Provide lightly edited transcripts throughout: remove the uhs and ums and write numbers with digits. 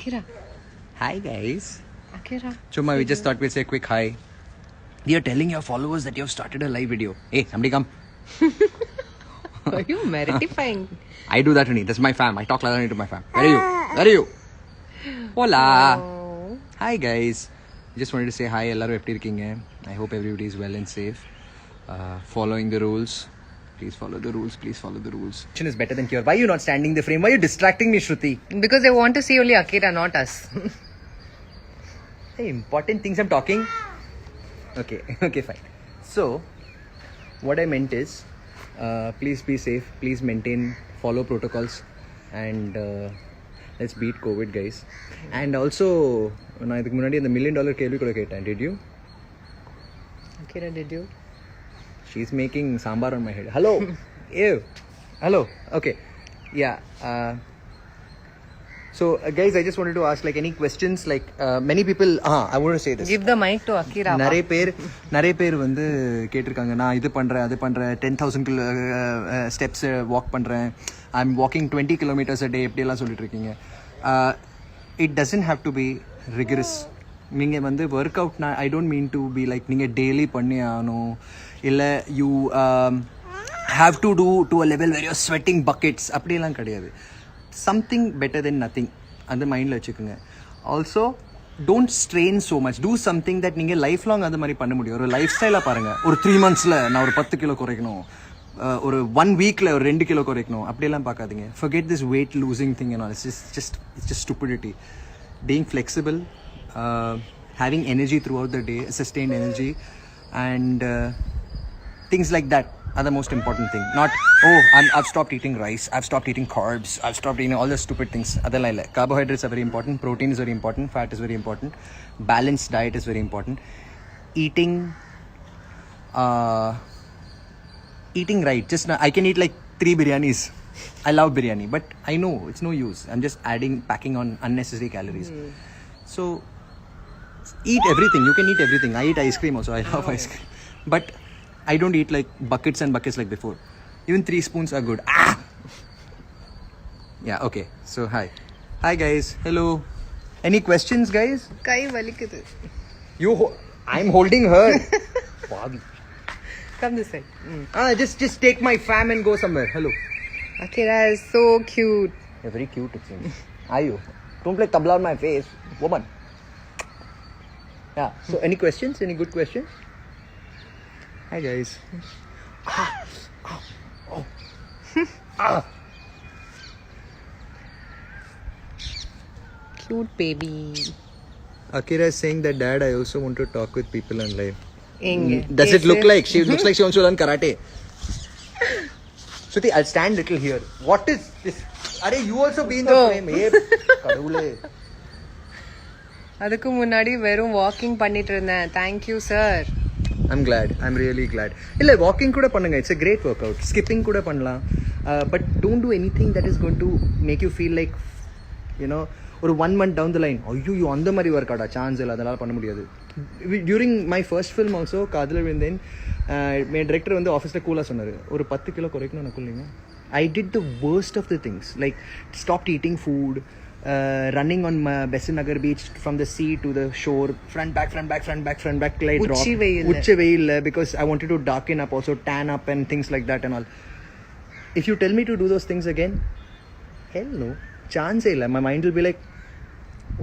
Akira. Hi guys. Akira. Chuma, we just thought we'd say a quick hi. You're telling your followers that you've started a live video. Hey, somebody come. Are you meritifying? I do that only. That's my fam. I talk like that to my fam. Where are you? Where are you? Hola. Oh. Hi guys. Just wanted to say hi. Ellaru eppadi irkeenga? I hope everybody is well and safe. Following the rules. Please follow the rules. Please follow the rules. Action is better than cure. Why are you not standing the frame? Why are you distracting me, Shruti? Because they want to see only Akira, not us. Hey, important things I'm talking. Okay, okay, fine. So, what I meant is, please be safe. Please maintain, follow protocols, and let's beat COVID, guys. And also, நான் இதுக்கு முன்னாடி அந்த $1 million கேள்வி கூட கேட்டேன். Did you? Akira, did you? She's making sambar on my head. Hello. Ew. Hello. Okay. Yeah. So, guys, I just wanted to ask, like, any questions? Like, many people. I want to say this. Give the mic to Akira. நிறைய பேர் வந்து கேட்டிருக்காங்க. நான் இது பண்றேன், அது பண்றேன், 10,000 steps walk பண்றேன். I'm walking 20 kilometers a day. எப்படி எல்லாம் சொல்லிட்டு இருக்கீங்க. It doesn't have to be rigorous. நீங்க வந்து ஒர்க் அவுட்னா I don't mean to be like நீங்க டெய்லி பண்ணி ஆகணும் இல்லை you have to do to a level where your sweating buckets அப்படியெல்லாம் கிடையாது. சம்திங் பெட்டர் தென் நத்திங் அந்த மைண்டில் வச்சுக்கோங்க. Also don't strain so much. Do something that நீங்கள் லைஃப் லாங் அந்த மாதிரி பண்ண முடியும். ஒரு லைஃப் ஸ்டைலாக பாருங்கள். ஒரு 3 months நான் ஒரு 10 கிலோ குறைக்கணும், ஒரு 1 week ஒரு 2 கிலோ குறைக்கணும், அப்படியெல்லாம் பார்க்காதீங்க. forget this weight losing thing and all. It's just stupidity. Being flexible, having energy throughout the day, sustained energy, and things like that are the most important thing. Not I've stopped eating rice, I've stopped eating carbs, I've stopped eating all the stupid things. Adella illa. Carbohydrates are very important, protein is very important, fat is very important, balanced diet is very important. Eating right. Just I can eat like 3 biryanis. I love biryani, but I know it's no use. I'm just packing on unnecessary calories. So eat everything. You can eat everything. I eat ice cream also. I love ice cream, but I don't eat like buckets and buckets like before. Even 3 spoons are good. Yeah, okay. So hi guys. Hello. Any questions, guys? Kai valikudhu. I'm holding her. Come this side. Just take my fam and go somewhere. Hello. Akira is so cute. You're very cute, it seems. Are you? Don't play tabla on my face, woman. Yeah. So, any questions? Any good questions? Hi, guys. Cute baby. Akira is saying that, Dad, I also want to talk with people on live. Does it look like? She looks like she wants to learn karate. Shruti, I'll stand little here. What is this? Are you also be in the frame? Hey, kadavule. அதுக்கு முன்னாடி வெறும் walking பண்ணிட்டு இருந்தேன். Thank you sir. I'm glad. I'm really glad. இல்ல walking கூட பண்ணுங்க. It's a great workout. Skipping கூட பண்ணலாம். But don't do anything that is going to make you feel like, you know, ஒரு 1 month down the line, ஐயோ அந்த மாதிரி work அவுட்டா சான்ஸ் இல்லை, அதெல்லாம் பண்ண முடியாது. During my first film also காதல விழுந்தேன், என் டிரெக்டர் வந்து ஆஃபீஸில் கூலாக சொன்னார், ஒரு 10 கிலோ குறைக்கணும் நான் குள்ளிங்க. I did the worst of the things, like stopped eating food, running on Besant Nagar beach from the sea to the shore, front back light rock, uchi veil, because I wanted to darken up, also tan up and things like that and all. If you tell me to do those things again, hell no, chance illa. My mind will be like,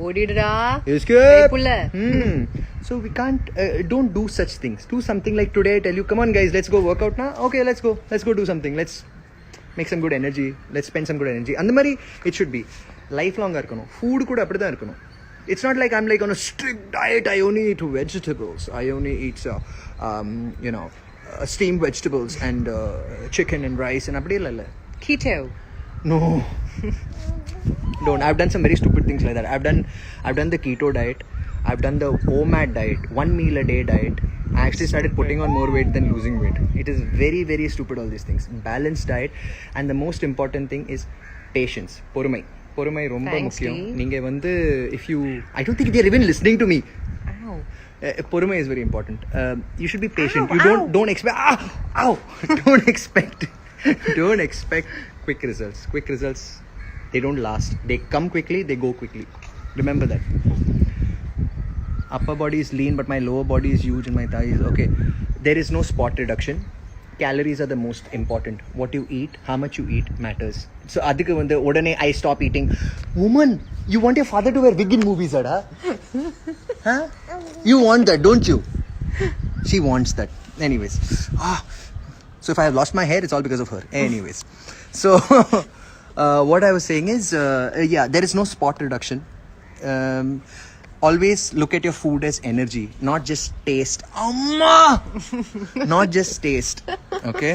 ஓடிடுடா escape. So we can't, don't do such things. Do something like today I tell you, come on guys, let's go work out now. Okay, let's go do something. Let's make some good energy. Let's spend some good energy. And the mari it should be lifelong irukano. Food kuda apdi dhaan irukano. It's not like I'm like on a strict diet. I only eat vegetables. I only eat steamed vegetables and chicken and rice and apdi illa. Keto. No. Don't. I've done some very stupid things like that. I've done the keto diet. I've done the OMAD diet, 1 meal a day diet. I actually started putting on more weight than losing weight. It is very, very stupid, all these things. Balanced diet, and the most important thing is patience. Porumai romba mukkiyam. Neenga vandu, if you, I don't think they are even listening to me. Ow. Porumai is very important. You should be patient. Don't expect quick results. They don't last. They come quickly, they go quickly. Remember that. Upper body is lean, but my lower body is huge and my thighs. Okay, there is no spot reduction. Calories are the most important. What you eat, how much you eat matters. So adhikku vande odane I stop eating. Woman, you want your father to wear wig in movies, ada? Huh? You want that, don't you? She wants that. Anyways, so if I have lost my hair, it's all because of her. Anyways, so what I was saying is, yeah, there is no spot reduction. Always look at your food as energy, not just taste. Amma! Not just taste. Okay?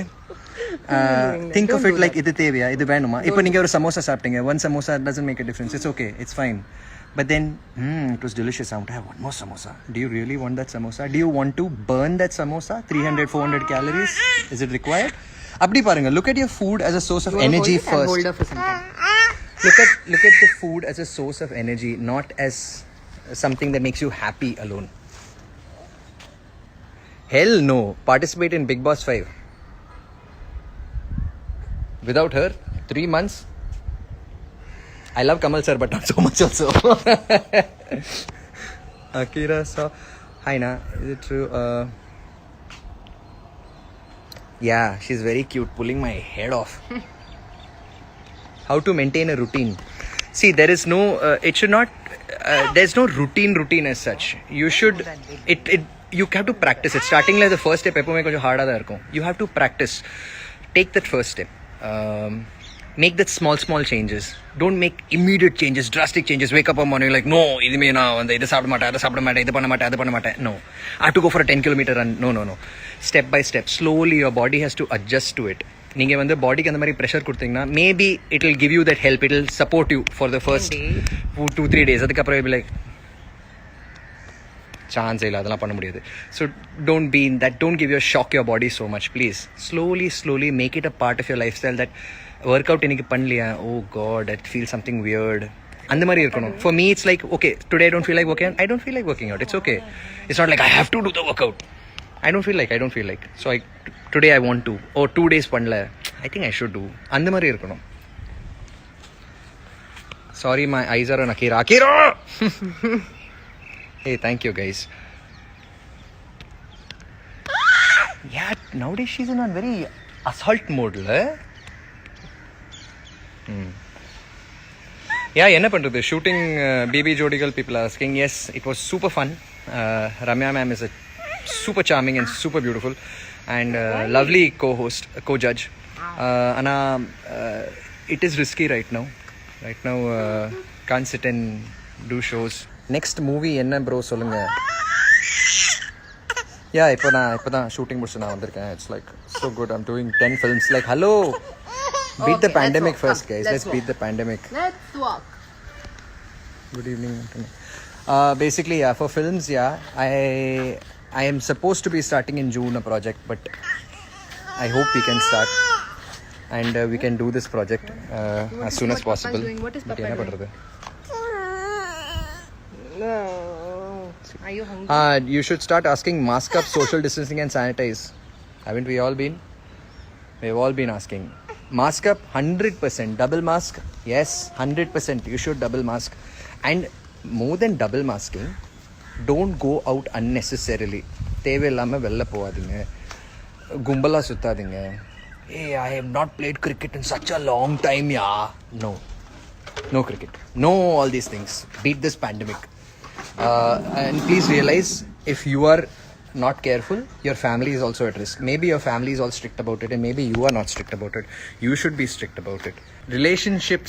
Think of it like idu theviya, idu venuma. Ipo ninga oru samosa saaptinga. One samosa doesn't make a difference. It's okay. It's fine. But then, it was delicious. I want to have one more samosa. Do you really want that samosa? Do you want to burn that samosa? 300, 400 calories? Is it required? Abdi paranga. Look at your food as a source of energy first. Hold up for some time. Look at the food as a source of energy, not as something that makes you happy alone. Hell no. Participate in Big Boss 5. Without her, 3 months. I love Kamal sir, but not so much also. Akira saw. Hi na, is it true? Yeah, she's very cute, pulling my head off. How to maintain a routine? See, there is no. It should not. There's no routine as such. You should. You have to practice it. Starting like the first step, epo mein konja hard ada irukum. You have to practice. Take that first step. Make that small changes. Don't make immediate changes, drastic changes. Wake up one morning like, no, idu me na vanda idu saapda maata, adu saapda maata, idu panna maata, adu panna maata. No, I have to go for a 10-kilometer run. No. Step by step, slowly your body has to adjust to it. நீங்கள் வந்து பாடிக்கு அந்த மாதிரி pressure கொடுத்தீங்கன்னா maybe it will give you that help, it will support you for the first 2-3 days. அதுக்கப்புறம் like சான்ஸே இல்லை, அதெல்லாம் பண்ண முடியாது. So don't be in that, don't give your shock your body so much please. Slowly make it a part of your lifestyle. That work out இன்னைக்கு பண்ணலையா, oh God that feel something weird, அந்த மாதிரி இருக்கணும். For me it's like okay today I don't feel like working, I don't feel like working out, it's okay. It's not like I have to do the work out. I don't feel like. So today I want to. Oh, 2 days பண்ணல, I think I should do. அந்த மாதிரி இருக்கணும். Sorry, my eyes are on Akira. Hey, thank you guys. Yeah, nowadays she's in a very assault mode, la. Yeah, என்ன பண்றது? Shooting baby jodigal, people are asking. Yes, it was super fun. Ramya ma'am is a super charming and super beautiful and lovely co-judge. Anna, it is risky right now. Can't sit and do shows. Next movie enna bro solunga? Yeah, ipo na shooting mudichu na vandiruken. It's like so good. I'm doing 10 films. Like hello, beat the pandemic first, guys. Let's beat the pandemic. Let's walk. Good evening. Basically, yeah, for films, yeah, I am supposed to be starting in June a project, but I hope we can start and we can do this project as soon as possible. What is Papa doing? No. Are you hungry? You should start asking, mask up, social distancing and sanitize. Haven't we all been? We've all been asking. Mask up, 100%. Double mask, yes, 100%. You should double mask. And more than double masking, don't go out unnecessarily. தேவையில்லாமல் வெளில போகாதீங்க, கும்பலாக சுத்தாதீங்க. Hey, I have not played cricket in such a long time, yeah. No cricket. No all these things. Beat this pandemic. And please realize, if you are not careful, your family is also at risk. Maybe your family is all strict about it and maybe you are not strict about it. You should be strict about it. Relationship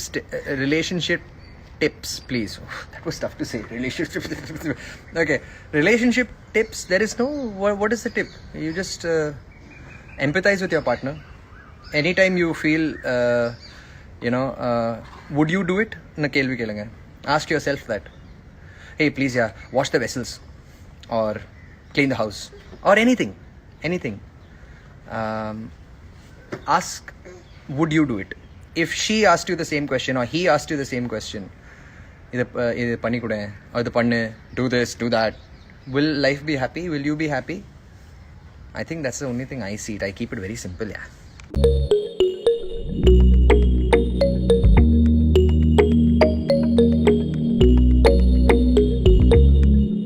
tips, please. That was tough to say. Okay, relationship tips. There is no. What is the tip? You just empathize with your partner. Anytime you feel, would you do it? Na kelvi kelunga. Ask yourself that. Hey, please, yeah, wash the vessels, or clean the house, or anything. Ask, would you do it? If she asked you the same question or he asked you the same question, இது பண்ணி கொடு, அது பண்ணு, do this, do that, will life be happy? Will you be happy? I think that's the only thing I see it. I keep it very simple, yeah.